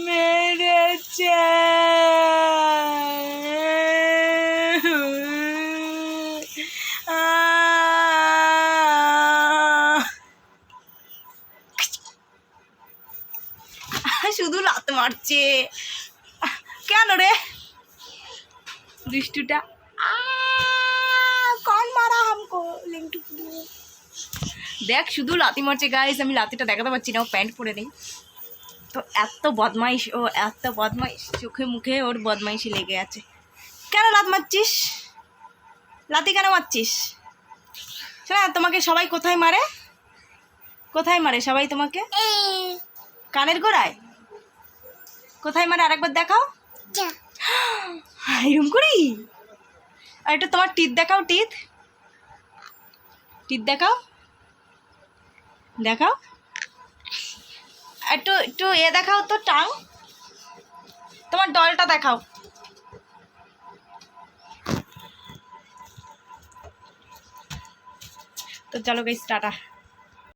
মেরেছে। শুধু লাত মারছে কেন রে দুষ্টুটা? কौन मारा हमको? लिंटू দেখ শুধু লাতি মারছে গাইস। আমি লাতিটা দেখাতে পারছি না, ও প্যান্ট পরে নেই তো। এত বদমাইশ ও, এত বদমাইশ, চোখে মুখে ওর বদমাইশি লেগে আছে। কেন লাত মারছিস? লাতি কেন মারছিস? শোনা, তোমাকে সবাই কোথায় মারে? কোথায় মারে সবাই তোমাকে? কানের গোড়ায়? কোথায় মারে আরেকবার দেখাও। এরকম করি? আর একটু তোমার টিথ দেখাও, টিথ টিথ দেখাও, দেখাও একটু একটু এ দেখাও তো, টাং, তোমার ডলটা দেখাও। তো চলো গাইস, টাটা।